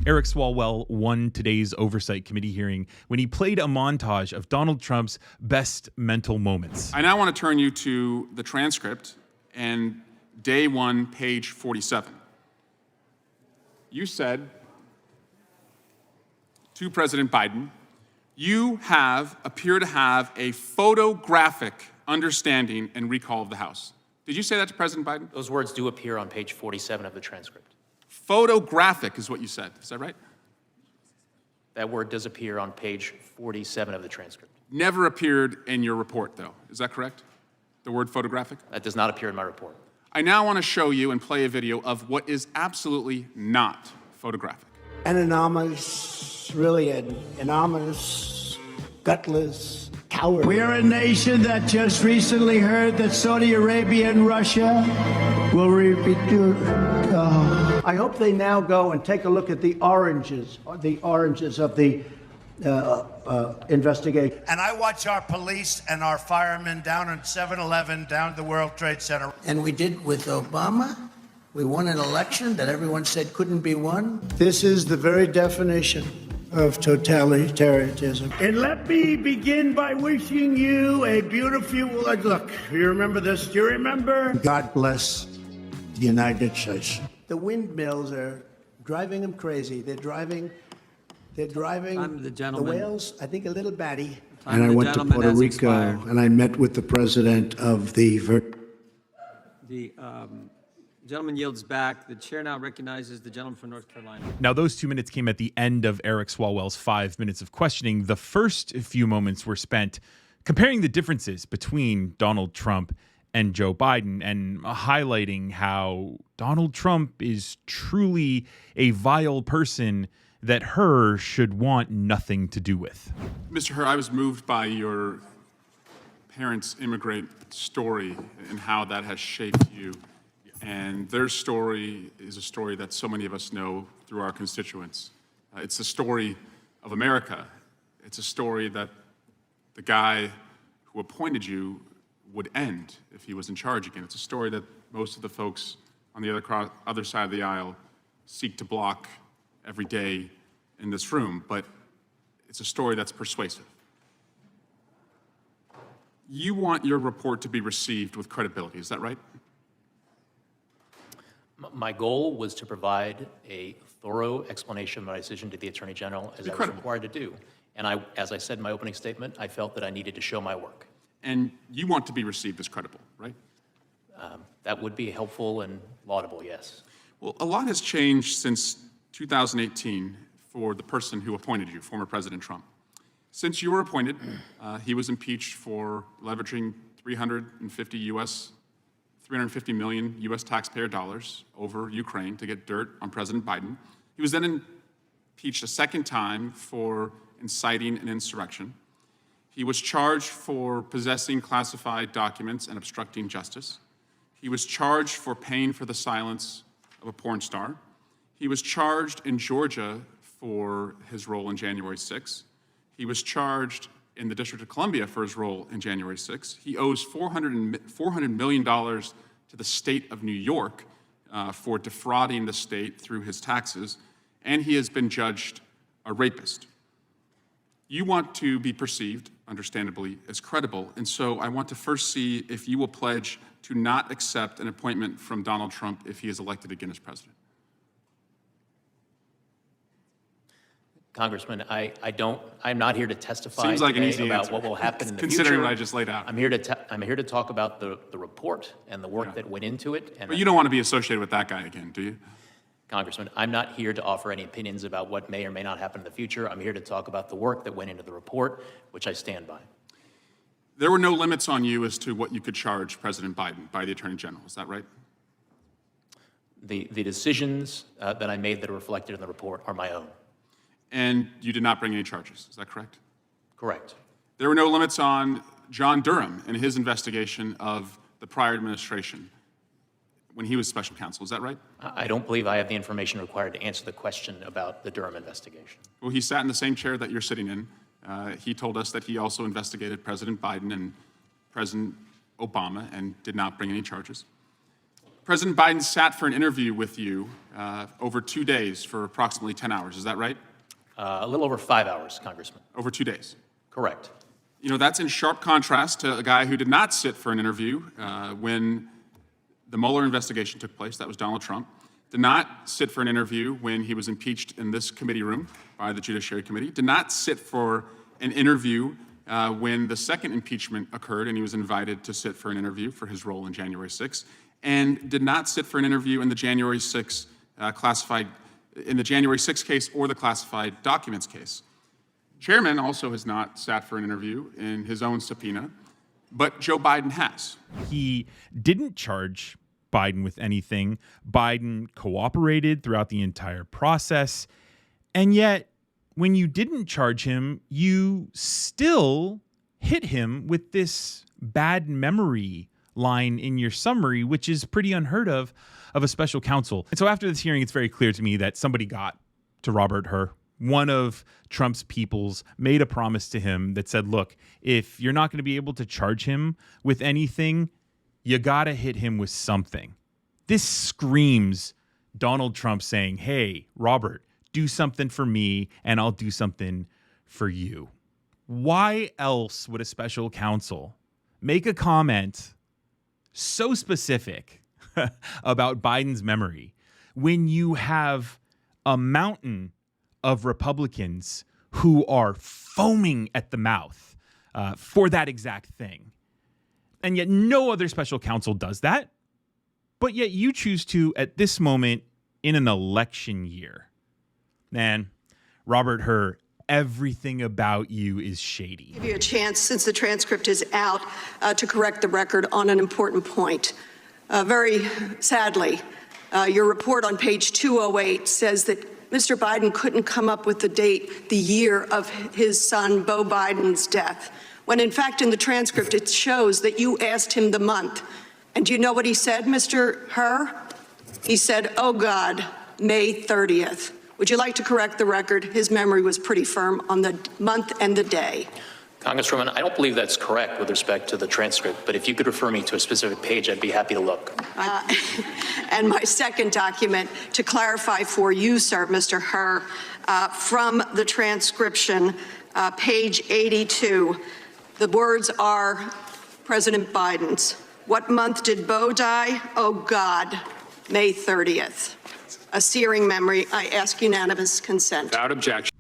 Eric Swalwell won today's Oversight Committee hearing when he played a montage of Donald Trump's best mental moments. I now want to turn you to the transcript and day 1, page 47. You said to President Biden, you appear to have a photographic understanding and recall of the House. Did you say that to President Biden? Those words do appear on page 47 of the transcript. Photographic is what you said. Is that right? That word does appear on page 47 of the transcript. Never appeared in your report, though. Is that correct? The word photographic? That does not appear in my report. I now want to show you and play a video of what is absolutely not photographic. An anonymous, really an anonymous, gutless coward. We're a nation that just recently heard that Saudi Arabia and Russia will repeat. I hope they now go and take a look at the oranges of the investigation. And I watch our police and our firemen down on 7-Eleven, down at the World Trade Center. And we did with Obama. We won an election that everyone said couldn't be won. This is the very definition of totalitarianism. And let me begin by wishing you a beautiful, look, you remember this? Do you remember? God bless the United States. The windmills are driving them crazy. They're driving the whales, I think, a little batty. And I went to Puerto Rico, and I met with the president of the gentleman yields back. The chair now recognizes the gentleman from North Carolina. Now, those 2 minutes came at the end of Eric Swalwell's 5 minutes of questioning. The first few moments were spent comparing the differences between Donald Trump and Joe Biden and highlighting how Donald Trump is truly a vile person that Hur should want nothing to do with. Mr. Hur, I was moved by your parents' immigrant story and how that has shaped you. And their story is a story that so many of us know through our constituents. It's the story of America. It's a story that the guy who appointed you would end if he was in charge again. It's a story that most of the folks on the other side of the aisle seek to block every day in this room, but it's a story that's persuasive. You want your report to be received with credibility, is that right? My goal was to provide a thorough explanation of my decision to the Attorney General, as I was required to do. And as I said in my opening statement, I felt that I needed to show my work. And you want to be received as credible, right? That would be helpful and laudable, yes. Well, a lot has changed since 2018 for the person who appointed you, former President Trump. Since you were appointed, he was impeached for leveraging 350 million U.S. taxpayer dollars over Ukraine to get dirt on President Biden. He was then impeached a second time for inciting an insurrection. He was charged for possessing classified documents and obstructing justice. He was charged for paying for the silence of a porn star. He was charged in Georgia for his role in January 6th. He was charged in the District of Columbia for his role in January 6th. He owes $400 million to the state of New York for defrauding the state through his taxes, and he has been judged a rapist. You want to be perceived, understandably, as credible, and so I want to first see if you will pledge to not accept an appointment from Donald Trump if he is elected again as president. Congressman, I'm not here to testify Seems like an easy about answer. what will happen in the Considering future. what I just laid out. I'm here to talk about the report and the work that went into it. And But you don't want to be associated with that guy again, do you? Congressman, I'm not here to offer any opinions about what may or may not happen in the future. I'm here to talk about the work that went into the report, which I stand by. There were no limits on you as to what you could charge President Biden by the Attorney General, is that right? The decisions that I made that are reflected in the report are my own. And you did not bring any charges, is that correct? Correct. There were no limits on John Durham and his investigation of the prior administration when he was special counsel, is that right? I don't believe I have the information required to answer the question about the Durham investigation. Well, he sat in the same chair that you're sitting in. He told us that he also investigated President Biden and President Obama and did not bring any charges. President Biden sat for an interview with you over 2 days for approximately 10 hours. Is that right? A little over 5 hours, Congressman. Over 2 days. Correct. You know, that's in sharp contrast to a guy who did not sit for an interview when the Mueller investigation took place. That was Donald Trump. Did not sit for an interview when he was impeached in this committee room by the Judiciary Committee. Did not sit for an interview when the second impeachment occurred and he was invited to sit for an interview for his role in January 6th. And did not sit for an interview in the January 6th case or the classified documents case. Chairman also has not sat for an interview in his own subpoena, but Joe Biden has. He didn't charge Biden with anything. Biden cooperated throughout the entire process. And yet, when you didn't charge him, you still hit him with this bad memory line in your summary, which is pretty unheard of a special counsel. And so after this hearing, it's very clear to me that somebody got to Robert Hur. One of Trump's peoples made a promise to him that said, look, if you're not going to be able to charge him with anything, you got to hit him with something. This screams Donald Trump saying, hey, Robert, do something for me and I'll do something for you. Why else would a special counsel make a comment so specific about Biden's memory when you have a mountain of Republicans who are foaming at the mouth for that exact thing? And yet no other special counsel does that. But yet you choose to at this moment in an election year. Man, Robert Hur, everything about you is shady. Give you a chance, since the transcript is out, to correct the record on an important point. Very sadly, your report on page 208 says that Mr. Biden couldn't come up with the date, the year of his son, Beau Biden's death, when in fact in the transcript it shows that you asked him the month. And do you know what he said, Mr. Hur? He said, oh God, May 30th. Would you like to correct the record? His memory was pretty firm on the month and the day. Congresswoman, I don't believe that's correct with respect to the transcript, but if you could refer me to a specific page, I'd be happy to look. And my second document, to clarify for you, sir, Mr. Hur, from the transcription, page 82, the words are President Biden's. What month did Beau die? Oh, God, May 30th. A searing memory. I ask unanimous consent. Without objection.